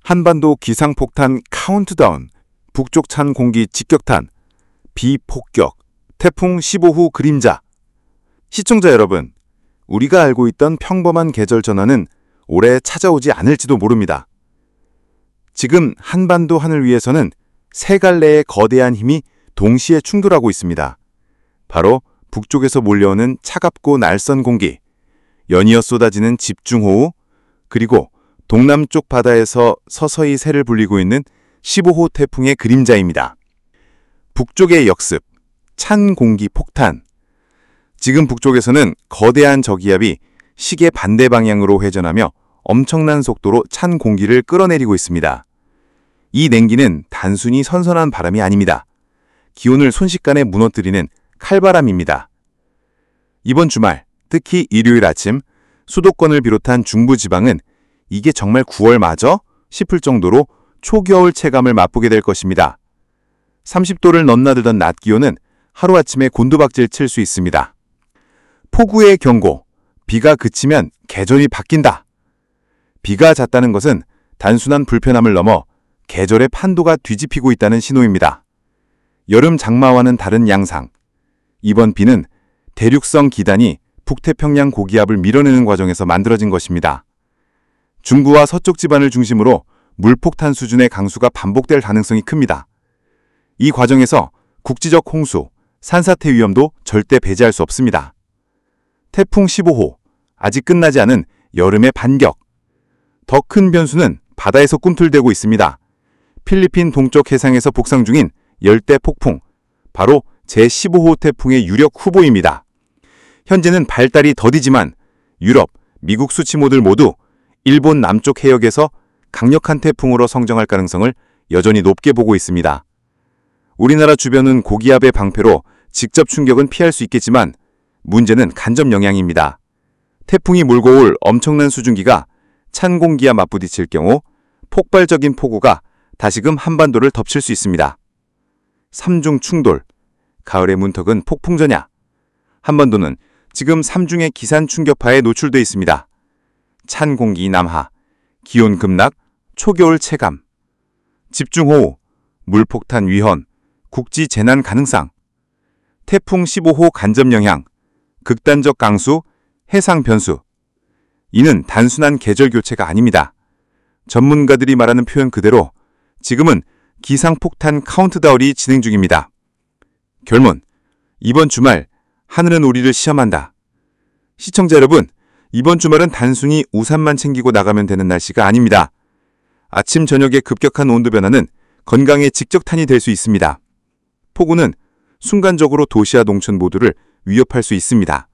한반도 기상폭탄 카운트다운, 북쪽 찬 공기 직격탄, 비폭격, 태풍 15호 그림자. 시청자 여러분, 우리가 알고 있던 평범한 계절 전환은 올해 찾아오지 않을지도 모릅니다. 지금 한반도 하늘 위에서는 세 갈래의 거대한 힘이 동시에 충돌하고 있습니다. 바로 북쪽에서 몰려오는 차갑고 날선 공기, 연이어 쏟아지는 집중호우, 그리고 동남쪽 바다에서 서서히 새를 불리고 있는 15호 태풍의 그림자입니다. 북쪽의 역습, 찬 공기 폭탄. 지금 북쪽에서는 거대한 저기압이 시계 반대 방향으로 회전하며 엄청난 속도로 찬 공기를 끌어내리고 있습니다. 이 냉기는 단순히 선선한 바람이 아닙니다. 기온을 순식간에 무너뜨리는 칼바람입니다. 이번 주말, 특히 일요일 아침, 수도권을 비롯한 중부지방은 이게 정말 9월 맞아? 싶을 정도로 초겨울 체감을 맛보게 될 것입니다. 30도를 넘나들던 낮 기온은 하루아침에 곤두박질 칠 수 있습니다. 폭우의 경고, 비가 그치면 계절이 바뀐다. 비가 잦다는 것은 단순한 불편함을 넘어 계절의 판도가 뒤집히고 있다는 신호입니다. 여름 장마와는 다른 양상. 이번 비는 대륙성 기단이 북태평양 고기압을 밀어내는 과정에서 만들어진 것입니다. 중부와 서쪽 지반을 중심으로 물폭탄 수준의 강수가 반복될 가능성이 큽니다. 이 과정에서 국지적 홍수, 산사태 위험도 절대 배제할 수 없습니다. 태풍 15호, 아직 끝나지 않은 여름의 반격. 더 큰 변수는 바다에서 꿈틀대고 있습니다. 필리핀 동쪽 해상에서 북상 중인 열대 폭풍, 바로 제15호 태풍의 유력 후보입니다. 현재는 발달이 더디지만 유럽, 미국 수치모들 모두 일본 남쪽 해역에서 강력한 태풍으로 성장할 가능성을 여전히 높게 보고 있습니다. 우리나라 주변은 고기압의 방패로 직접 충격은 피할 수 있겠지만 문제는 간접 영향입니다. 태풍이 몰고 올 엄청난 수증기가 찬 공기와 맞부딪힐 경우 폭발적인 폭우가 다시금 한반도를 덮칠 수 있습니다. 삼중 충돌, 가을의 문턱은 폭풍전야. 한반도는 지금 삼중의 기산 충격파에 노출돼 있습니다. 찬 공기 남하, 기온 급락, 초겨울 체감, 집중호우, 물폭탄 위헌, 국지 재난 가능성, 태풍 15호 간접 영향, 극단적 강수, 해상 변수. 이는 단순한 계절 교체가 아닙니다. 전문가들이 말하는 표현 그대로 지금은 기상폭탄 카운트다운이 진행 중입니다. 결론, 이번 주말 하늘은 우리를 시험한다. 시청자 여러분, 이번 주말은 단순히 우산만 챙기고 나가면 되는 날씨가 아닙니다. 아침 저녁의 급격한 온도 변화는 건강에 직격탄이 될 수 있습니다. 폭우는 순간적으로 도시와 농촌 모두를 위협할 수 있습니다.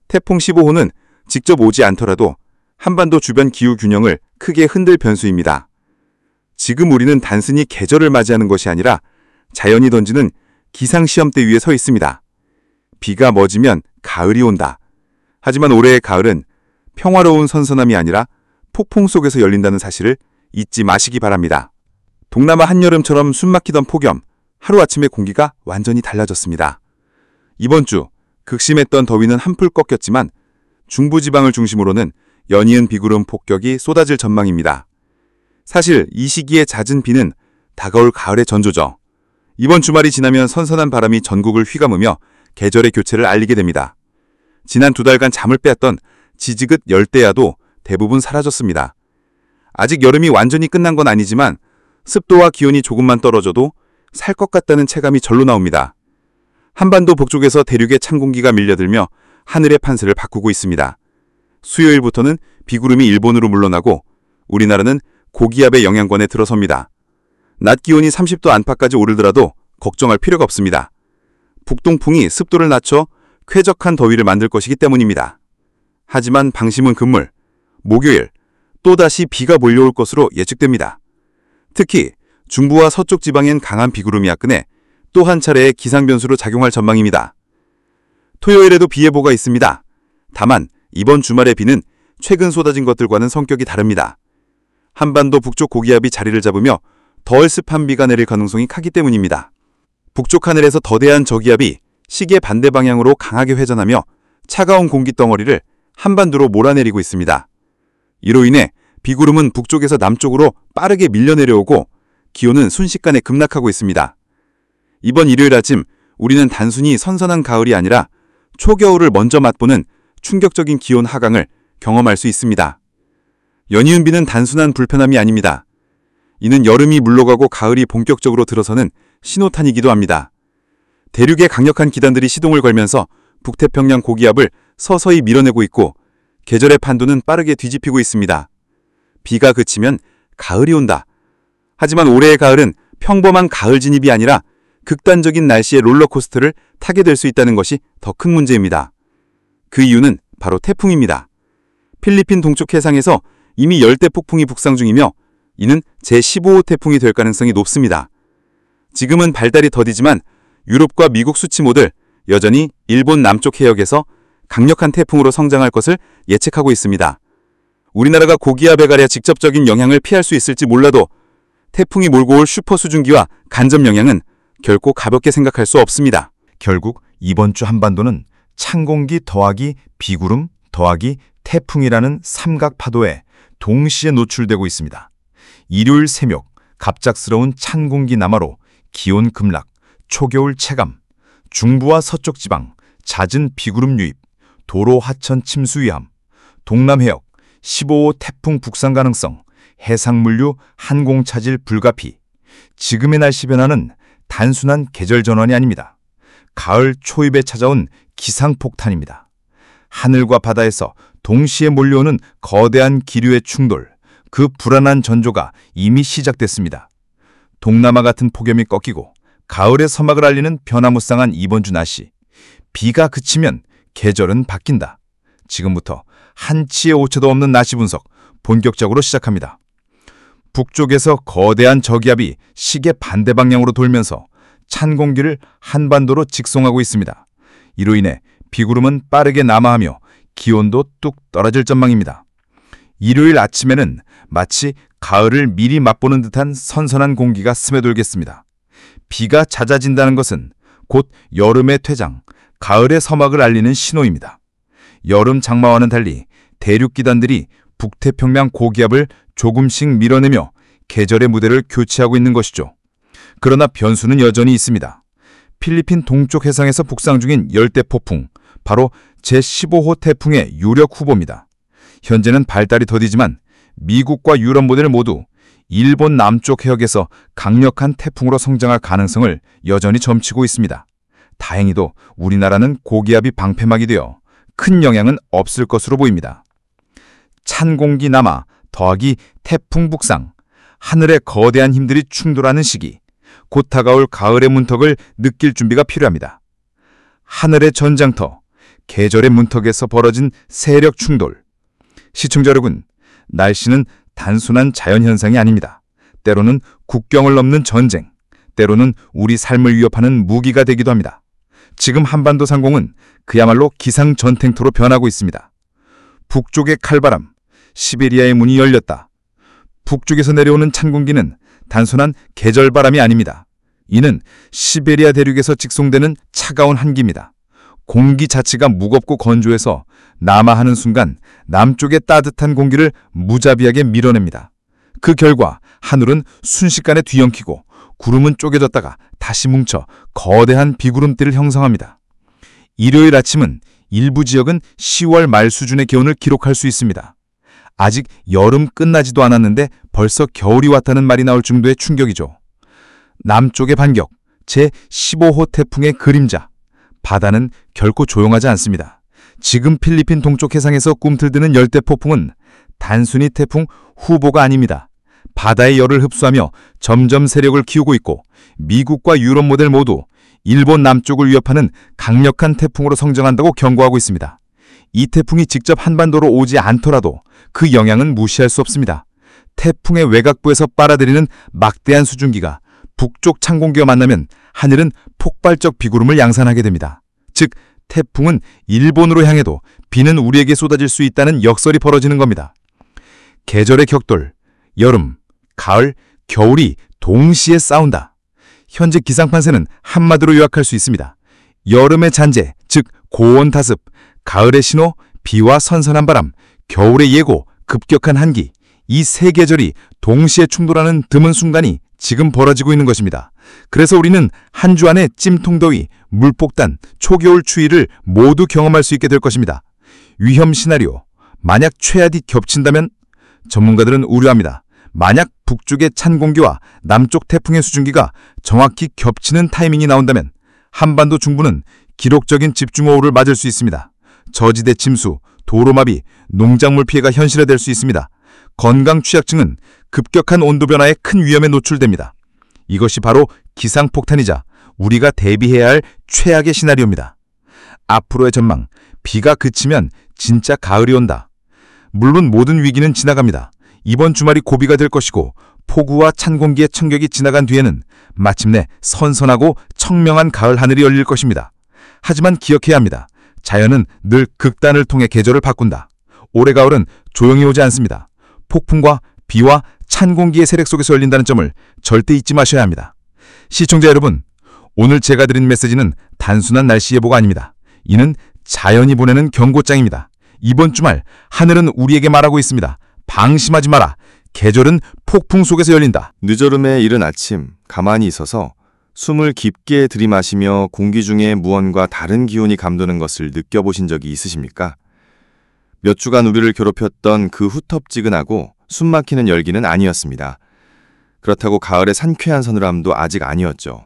태풍 15호는 직접 오지 않더라도 한반도 주변 기후 균형을 크게 흔들 변수입니다. 지금 우리는 단순히 계절을 맞이하는 것이 아니라 자연이 던지는 기상시험대 위에 서 있습니다. 비가 멎으면 가을이 온다. 하지만 올해의 가을은 평화로운 선선함이 아니라 폭풍 속에서 열린다는 사실을 잊지 마시기 바랍니다. 동남아 한여름처럼 숨막히던 폭염, 하루아침에 공기가 완전히 달라졌습니다. 이번 주 극심했던 더위는 한풀 꺾였지만 중부지방을 중심으로는 연이은 비구름 폭격이 쏟아질 전망입니다. 사실 이 시기에 잦은 비는 다가올 가을의 전조죠. 이번 주말이 지나면 선선한 바람이 전국을 휘감으며 계절의 교체를 알리게 됩니다. 지난 2달간 잠을 빼앗던 지지긋 열대야도 대부분 사라졌습니다. 아직 여름이 완전히 끝난 건 아니지만 습도와 기온이 조금만 떨어져도 살 것 같다는 체감이 절로 나옵니다. 한반도 북쪽에서 대륙의 찬 공기가 밀려들며 하늘의 판세를 바꾸고 있습니다. 수요일부터는 비구름이 일본으로 물러나고 우리나라는 고기압의 영향권에 들어섭니다. 낮 기온이 30도 안팎까지 오르더라도 걱정할 필요가 없습니다. 북동풍이 습도를 낮춰 쾌적한 더위를 만들 것이기 때문입니다. 하지만 방심은 금물, 목요일 또다시 비가 몰려올 것으로 예측됩니다. 특히 중부와 서쪽 지방엔 강한 비구름이 야근해 또 한 차례의 기상변수로 작용할 전망입니다. 토요일에도 비 예보가 있습니다. 다만 이번 주말의 비는 최근 쏟아진 것들과는 성격이 다릅니다. 한반도 북쪽 고기압이 자리를 잡으며 덜 습한 비가 내릴 가능성이 크기 때문입니다. 북쪽 하늘에서 더대한 저기압이 시계 반대 방향으로 강하게 회전하며 차가운 공기 덩어리를 한반도로 몰아내리고 있습니다. 이로 인해 비구름은 북쪽에서 남쪽으로 빠르게 밀려 내려오고 기온은 순식간에 급락하고 있습니다. 이번 일요일 아침 우리는 단순히 선선한 가을이 아니라 초겨울을 먼저 맛보는 충격적인 기온 하강을 경험할 수 있습니다. 연이은 비는 단순한 불편함이 아닙니다. 이는 여름이 물러가고 가을이 본격적으로 들어서는 신호탄이기도 합니다. 대륙의 강력한 기단들이 시동을 걸면서 북태평양 고기압을 서서히 밀어내고 있고 계절의 판도는 빠르게 뒤집히고 있습니다. 비가 그치면 가을이 온다. 하지만 올해의 가을은 평범한 가을 진입이 아니라 극단적인 날씨의 롤러코스터를 타게 될 수 있다는 것이 더 큰 문제입니다. 그 이유는 바로 태풍입니다. 필리핀 동쪽 해상에서 이미 열대 폭풍이 북상 중이며 이는 제15호 태풍이 될 가능성이 높습니다. 지금은 발달이 더디지만 유럽과 미국 수치모들 여전히 일본 남쪽 해역에서 강력한 태풍으로 성장할 것을 예측하고 있습니다. 우리나라가 고기압에 가려 직접적인 영향을 피할 수 있을지 몰라도 태풍이 몰고 올 슈퍼 수증기와 간접 영향은 결코 가볍게 생각할 수 없습니다. 결국 이번 주 한반도는 찬 공기 더하기 비구름 더하기 태풍이라는 삼각 파도에 동시에 노출되고 있습니다. 일요일 새벽 갑작스러운 찬 공기 남하로 기온 급락, 초겨울 체감, 중부와 서쪽 지방 잦은 비구름 유입, 도로 하천 침수 위험, 동남 해역 15호 태풍 북상 가능성, 해상 물류 항공 차질 불가피. 지금의 날씨 변화는 단순한 계절 전환이 아닙니다. 가을 초입에 찾아온 기상폭탄입니다. 하늘과 바다에서 동시에 몰려오는 거대한 기류의 충돌, 그 불안한 전조가 이미 시작됐습니다. 동남아 같은 폭염이 꺾이고 가을의 서막을 알리는 변화무쌍한 이번 주 날씨. 비가 그치면 계절은 바뀐다. 지금부터 한치의 오차도 없는 날씨 분석 본격적으로 시작합니다. 북쪽에서 거대한 저기압이 시계 반대 방향으로 돌면서 찬 공기를 한반도로 직송하고 있습니다. 이로 인해 비구름은 빠르게 남하하며 기온도 뚝 떨어질 전망입니다. 일요일 아침에는 마치 가을을 미리 맛보는 듯한 선선한 공기가 스며들겠습니다. 비가 잦아진다는 것은 곧 여름의 퇴장, 가을의 서막을 알리는 신호입니다. 여름 장마와는 달리 대륙 기단들이 북태평양 고기압을 조금씩 밀어내며 계절의 무대를 교체하고 있는 것이죠. 그러나 변수는 여전히 있습니다. 필리핀 동쪽 해상에서 북상 중인 열대폭풍, 바로 제15호 태풍의 유력 후보입니다. 현재는 발달이 더디지만 미국과 유럽 모델 모두 일본 남쪽 해역에서 강력한 태풍으로 성장할 가능성을 여전히 점치고 있습니다. 다행히도 우리나라는 고기압이 방패막이 되어 큰 영향은 없을 것으로 보입니다. 찬 공기 남하 더하기 태풍 북상, 하늘의 거대한 힘들이 충돌하는 시기, 곧 다가올 가을의 문턱을 느낄 준비가 필요합니다. 하늘의 전장터, 계절의 문턱에서 벌어진 세력 충돌. 시청자 여러분, 날씨는 단순한 자연현상이 아닙니다. 때로는 국경을 넘는 전쟁, 때로는 우리 삶을 위협하는 무기가 되기도 합니다. 지금 한반도 상공은 그야말로 기상전탱터로 변하고 있습니다. 북쪽의 칼바람, 시베리아의 문이 열렸다. 북쪽에서 내려오는 찬 공기는 단순한 계절바람이 아닙니다. 이는 시베리아 대륙에서 직송되는 차가운 한기입니다. 공기 자체가 무겁고 건조해서 남하하는 순간 남쪽의 따뜻한 공기를 무자비하게 밀어냅니다. 그 결과 하늘은 순식간에 뒤엉키고 구름은 쪼개졌다가 다시 뭉쳐 거대한 비구름대를 형성합니다. 일요일 아침은 일부 지역은 10월 말 수준의 기온을 기록할 수 있습니다. 아직 여름 끝나지도 않았는데 벌써 겨울이 왔다는 말이 나올 정도의 충격이죠. 남쪽의 반격, 제15호 태풍의 그림자. 바다는 결코 조용하지 않습니다. 지금 필리핀 동쪽 해상에서 꿈틀드는 열대폭풍은 단순히 태풍 후보가 아닙니다. 바다의 열을 흡수하며 점점 세력을 키우고 있고 미국과 유럽 모델 모두 일본 남쪽을 위협하는 강력한 태풍으로 성장한다고 경고하고 있습니다. 이 태풍이 직접 한반도로 오지 않더라도 그 영향은 무시할 수 없습니다. 태풍의 외곽부에서 빨아들이는 막대한 수증기가 북쪽 찬 공기와 만나면 하늘은 폭발적 비구름을 양산하게 됩니다. 즉, 태풍은 일본으로 향해도 비는 우리에게 쏟아질 수 있다는 역설이 벌어지는 겁니다. 계절의 격돌, 여름, 가을, 겨울이 동시에 싸운다. 현재 기상판세는 한마디로 요약할 수 있습니다. 여름의 잔재, 즉 고온 다습, 가을의 신호, 비와 선선한 바람, 겨울의 예고, 급격한 한기. 이 세 계절이 동시에 충돌하는 드문 순간이 지금 벌어지고 있는 것입니다. 그래서 우리는 한 주 안에 찜통더위, 물폭탄, 초겨울 추위를 모두 경험할 수 있게 될 것입니다. 위험 시나리오, 만약 최악이 겹친다면? 전문가들은 우려합니다. 만약 북쪽의 찬 공기와 남쪽 태풍의 수증기가 정확히 겹치는 타이밍이 나온다면 한반도 중부는 기록적인 집중호우를 맞을 수 있습니다. 저지대 침수, 도로마비, 농작물 피해가 현실화될 수 있습니다. 건강 취약증은 급격한 온도 변화에 큰 위험에 노출됩니다. 이것이 바로 기상폭탄이자 우리가 대비해야 할 최악의 시나리오입니다. 앞으로의 전망, 비가 그치면 진짜 가을이 온다. 물론 모든 위기는 지나갑니다. 이번 주말이 고비가 될 것이고 폭우와 찬 공기의 청격이 지나간 뒤에는 마침내 선선하고 청명한 가을 하늘이 열릴 것입니다. 하지만 기억해야 합니다. 자연은 늘 극단을 통해 계절을 바꾼다. 올해 가을은 조용히 오지 않습니다. 폭풍과 비와 찬 공기의 세력 속에서 열린다는 점을 절대 잊지 마셔야 합니다. 시청자 여러분, 오늘 제가 드린 메시지는 단순한 날씨 예보가 아닙니다. 이는 자연이 보내는 경고장입니다. 이번 주말 하늘은 우리에게 말하고 있습니다. 방심하지 마라. 계절은 폭풍 속에서 열린다. 늦어름의 이른 아침, 가만히 있어서 숨을 깊게 들이마시며 공기 중에 무언가 다른 기운이 감도는 것을 느껴보신 적이 있으십니까? 몇 주간 우리를 괴롭혔던 그 후텁지근하고 숨막히는 열기는 아니었습니다. 그렇다고 가을의 상쾌한 서늘함도 아직 아니었죠.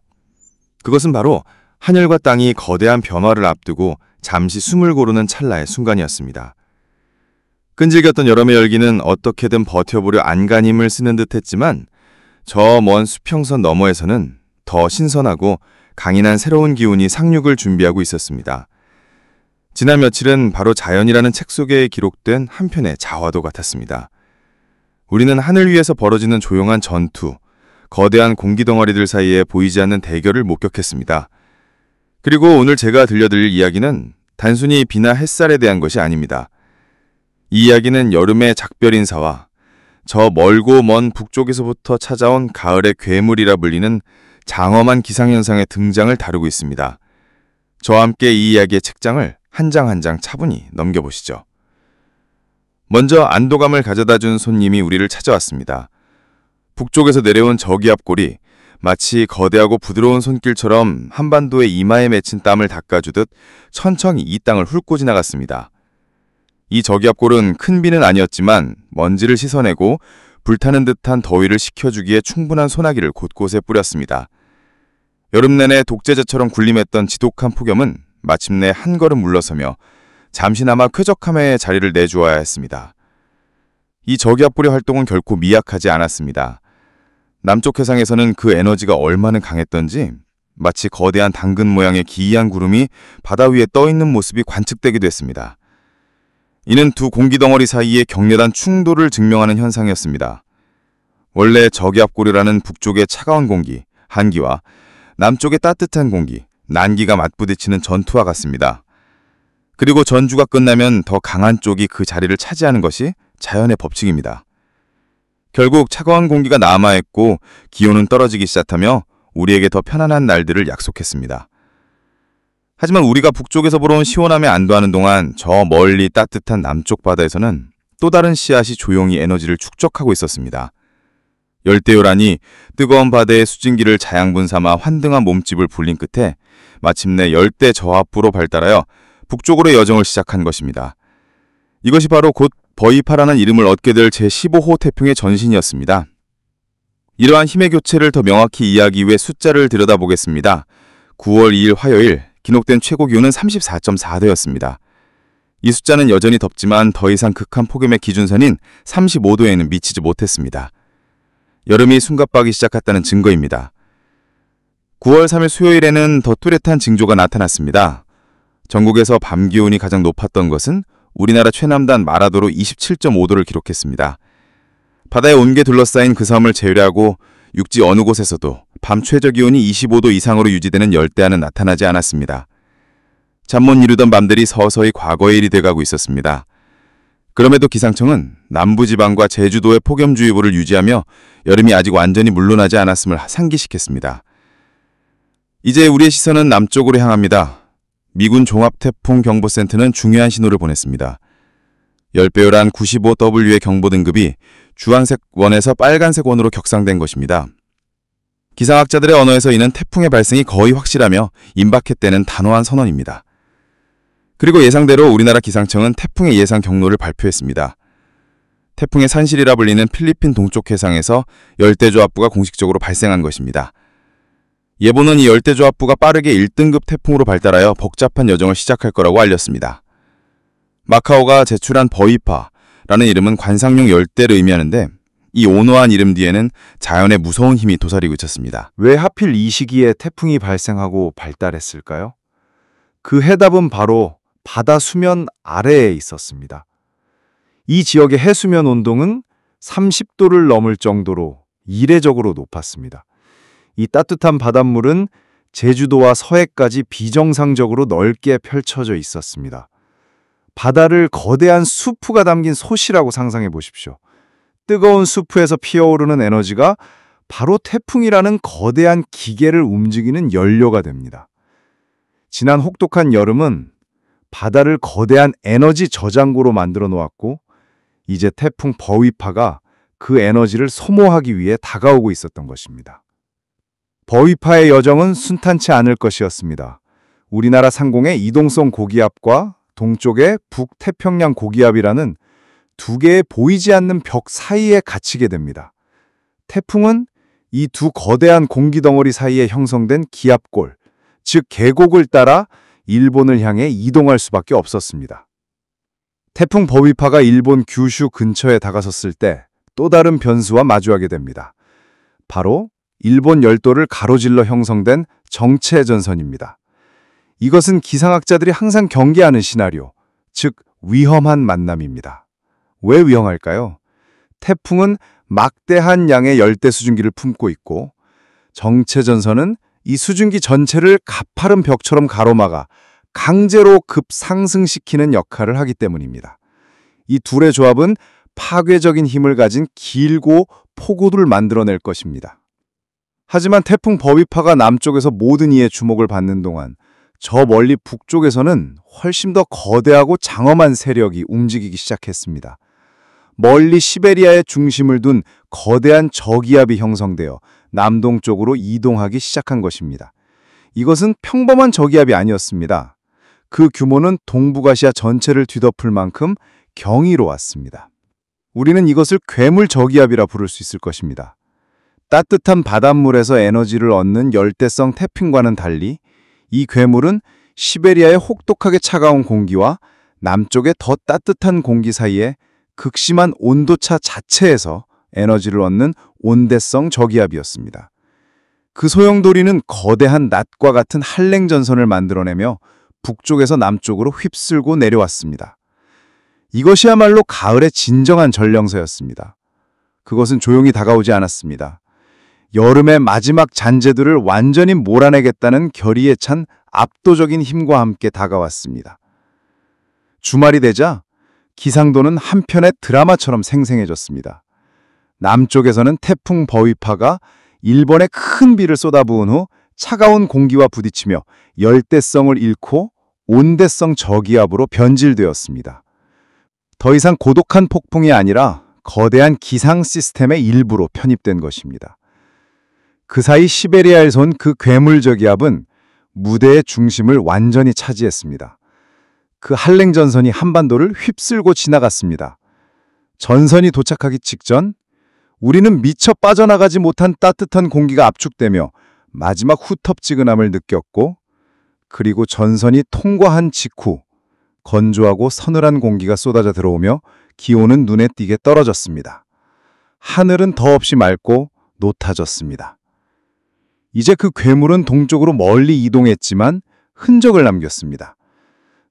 그것은 바로 하늘과 땅이 거대한 변화를 앞두고 잠시 숨을 고르는 찰나의 순간이었습니다. 끈질겼던 여름의 열기는 어떻게든 버텨보려 안간힘을 쓰는 듯 했지만 저 먼 수평선 너머에서는 더 신선하고 강인한 새로운 기운이 상륙을 준비하고 있었습니다. 지난 며칠은 바로 자연이라는 책 속에 기록된 한 편의 자화도 같았습니다. 우리는 하늘 위에서 벌어지는 조용한 전투, 거대한 공기덩어리들 사이에 보이지 않는 대결을 목격했습니다. 그리고 오늘 제가 들려드릴 이야기는 단순히 비나 햇살에 대한 것이 아닙니다. 이 이야기는 여름의 작별 인사와 저 멀고 먼 북쪽에서부터 찾아온 가을의 괴물이라 불리는 장엄한 기상현상의 등장을 다루고 있습니다. 저와 함께 이 이야기의 책장을 한 장 한 장 차분히 넘겨보시죠. 먼저 안도감을 가져다준 손님이 우리를 찾아왔습니다. 북쪽에서 내려온 저기압골이 마치 거대하고 부드러운 손길처럼 한반도의 이마에 맺힌 땀을 닦아주듯 천천히 이 땅을 훑고 지나갔습니다. 이 저기압골은 큰 비는 아니었지만 먼지를 씻어내고 불타는 듯한 더위를 식혀주기에 충분한 소나기를 곳곳에 뿌렸습니다. 여름 내내 독재자처럼 군림했던 지독한 폭염은 마침내 한 걸음 물러서며 잠시나마 쾌적함의 자리를 내주어야 했습니다. 이 저기압골의 활동은 결코 미약하지 않았습니다. 남쪽 해상에서는 그 에너지가 얼마나 강했던지 마치 거대한 당근 모양의 기이한 구름이 바다 위에 떠있는 모습이 관측되기도 했습니다. 이는 두 공기덩어리 사이의 격렬한 충돌을 증명하는 현상이었습니다. 원래 저기압골이라는 북쪽의 차가운 공기, 한기와 남쪽의 따뜻한 공기, 난기가 맞부딪히는 전투와 같습니다. 그리고 전주가 끝나면 더 강한 쪽이 그 자리를 차지하는 것이 자연의 법칙입니다. 결국 차가운 공기가 남아있고 기온은 떨어지기 시작하며 우리에게 더 편안한 날들을 약속했습니다. 하지만 우리가 북쪽에서 불어온 시원함에 안도하는 동안 저 멀리 따뜻한 남쪽 바다에서는 또 다른 씨앗이 조용히 에너지를 축적하고 있었습니다. 열대요란이 뜨거운 바다의 수증기를 자양분 삼아 환등한 몸집을 불린 끝에 마침내 열대 저하부로 발달하여 북쪽으로 여정을 시작한 것입니다. 이것이 바로 곧 버이파라는 이름을 얻게 될 제15호 태풍의 전신이었습니다. 이러한 힘의 교체를 더 명확히 이해하기 위해 숫자를 들여다보겠습니다. 9월 2일 화요일 기록된 최고 기온은 34.4도였습니다. 이 숫자는 여전히 덥지만 더 이상 극한 폭염의 기준선인 35도에는 미치지 못했습니다. 여름이 숨가빠기 시작했다는 증거입니다. 9월 3일 수요일에는 더 뚜렷한 징조가 나타났습니다. 전국에서 밤 기온이 가장 높았던 것은 우리나라 최남단 마라도로 27.5도를 기록했습니다. 바다의 온게 둘러싸인 그 섬을 제외하고 육지 어느 곳에서도 밤 최저 기온이 25도 이상으로 유지되는 열대야는 나타나지 않았습니다. 잠 못 이루던 밤들이 서서히 과거의 일이 돼가고 있었습니다. 그럼에도 기상청은 남부지방과 제주도의 폭염주의보를 유지하며 여름이 아직 완전히 물러나지 않았음을 상기시켰습니다. 이제 우리의 시선은 남쪽으로 향합니다. 미군 종합태풍경보센터는 중요한 신호를 보냈습니다. 10배율한 95W의 경보 등급이 주황색 원에서 빨간색 원으로 격상된 것입니다. 기상학자들의 언어에서 이는 태풍의 발생이 거의 확실하며 임박했다는 단호한 선언입니다. 그리고 예상대로 우리나라 기상청은 태풍의 예상 경로를 발표했습니다. 태풍의 산실이라 불리는 필리핀 동쪽 해상에서 열대저하부가 공식적으로 발생한 것입니다. 예보는 이 열대저하부가 빠르게 1등급 태풍으로 발달하여 복잡한 여정을 시작할 거라고 알렸습니다. 마카오가 제출한 버이파라는 이름은 관상용 열대를 의미하는데 이 온화한 이름 뒤에는 자연의 무서운 힘이 도사리고 있었습니다. 왜 하필 이 시기에 태풍이 발생하고 발달했을까요? 그 해답은 바로 바다 수면 아래에 있었습니다. 이 지역의 해수면 온도는 30도를 넘을 정도로 이례적으로 높았습니다. 이 따뜻한 바닷물은 제주도와 서해까지 비정상적으로 넓게 펼쳐져 있었습니다. 바다를 거대한 수프가 담긴 솥이라고 상상해 보십시오. 뜨거운 수프에서 피어오르는 에너지가 바로 태풍이라는 거대한 기계를 움직이는 연료가 됩니다. 지난 혹독한 여름은 바다를 거대한 에너지 저장고로 만들어 놓았고 이제 태풍 버위파가 그 에너지를 소모하기 위해 다가오고 있었던 것입니다. 버위파의 여정은 순탄치 않을 것이었습니다. 우리나라 상공의 이동성 고기압과 동쪽의 북태평양 고기압이라는 두 개의 보이지 않는 벽 사이에 갇히게 됩니다. 태풍은 이 두 거대한 공기덩어리 사이에 형성된 기압골, 즉 계곡을 따라 일본을 향해 이동할 수밖에 없었습니다. 태풍 버위파가 일본 규슈 근처에 다가섰을 때 또 다른 변수와 마주하게 됩니다. 바로 일본 열도를 가로질러 형성된 정체전선입니다. 이것은 기상학자들이 항상 경계하는 시나리오, 즉 위험한 만남입니다. 왜 위험할까요? 태풍은 막대한 양의 열대 수증기를 품고 있고 정체전선은 이 수증기 전체를 가파른 벽처럼 가로막아 강제로 급상승시키는 역할을 하기 때문입니다. 이 둘의 조합은 파괴적인 힘을 가진 길고 폭우를 만들어낼 것입니다. 하지만 태풍 버위파가 남쪽에서 모든 이의 주목을 받는 동안 저 멀리 북쪽에서는 훨씬 더 거대하고 장엄한 세력이 움직이기 시작했습니다. 멀리 시베리아의 중심을 둔 거대한 저기압이 형성되어 남동쪽으로 이동하기 시작한 것입니다. 이것은 평범한 저기압이 아니었습니다. 그 규모는 동북아시아 전체를 뒤덮을 만큼 경이로웠습니다. 우리는 이것을 괴물 저기압이라 부를 수 있을 것입니다. 따뜻한 바닷물에서 에너지를 얻는 열대성 태풍과는 달리 이 괴물은 시베리아의 혹독하게 차가운 공기와 남쪽의 더 따뜻한 공기 사이에 극심한 온도차 자체에서 에너지를 얻는 온대성 저기압이었습니다. 그 소용돌이는 거대한 낫과 같은 한랭전선을 만들어내며 북쪽에서 남쪽으로 휩쓸고 내려왔습니다. 이것이야말로 가을의 진정한 전령서였습니다. 그것은 조용히 다가오지 않았습니다. 여름의 마지막 잔재들을 완전히 몰아내겠다는 결의에 찬 압도적인 힘과 함께 다가왔습니다. 주말이 되자 기상도는 한편의 드라마처럼 생생해졌습니다. 남쪽에서는 태풍 버위파가 일본에 큰 비를 쏟아부은 후 차가운 공기와 부딪히며 열대성을 잃고 온대성 저기압으로 변질되었습니다. 더 이상 고독한 폭풍이 아니라 거대한 기상 시스템의 일부로 편입된 것입니다. 그 사이 시베리아에서 온 그 괴물 저기압은 무대의 중심을 완전히 차지했습니다. 그 한랭전선이 한반도를 휩쓸고 지나갔습니다. 전선이 도착하기 직전 우리는 미처 빠져나가지 못한 따뜻한 공기가 압축되며 마지막 후텁지근함을 느꼈고 그리고 전선이 통과한 직후 건조하고 서늘한 공기가 쏟아져 들어오며 기온은 눈에 띄게 떨어졌습니다. 하늘은 더없이 맑고 노타졌습니다. 이제 그 괴물은 동쪽으로 멀리 이동했지만 흔적을 남겼습니다.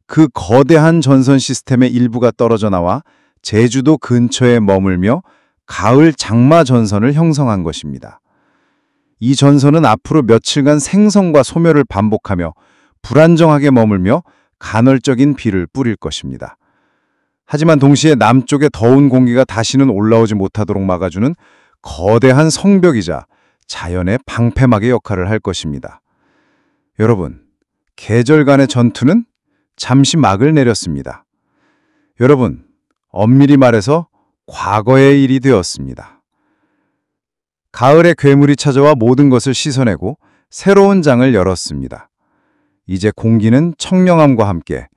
그 거대한 전선 시스템의 일부가 떨어져 나와 제주도 근처에 머물며 가을 장마 전선을 형성한 것입니다. 이 전선은 앞으로 며칠간 생성과 소멸을 반복하며 불안정하게 머물며 간헐적인 비를 뿌릴 것입니다. 하지만 동시에 남쪽의 더운 공기가 다시는 올라오지 못하도록 막아주는 거대한 성벽이자 자연의 방패막의 역할을 할 것입니다. 여러분, 계절 간의 전투는 잠시 막을 내렸습니다. 여러분, 엄밀히 말해서 과거의 일이 되었습니다. 가을에 괴물이 찾아와 모든 것을 씻어내고 새로운 장을 열었습니다. 이제 공기는 청량함과 함께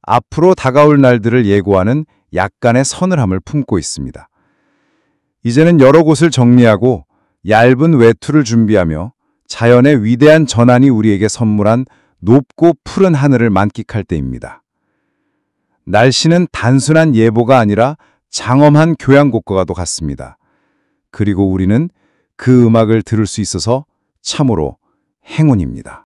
앞으로 다가올 날들을 예고하는 약간의 서늘함을 품고 있습니다. 이제는 여러 곳을 정리하고 얇은 외투를 준비하며 자연의 위대한 전환이 우리에게 선물한 높고 푸른 하늘을 만끽할 때입니다. 날씨는 단순한 예보가 아니라 장엄한 교향곡과도 같습니다. 그리고 우리는 그 음악을 들을 수 있어서 참으로 행운입니다.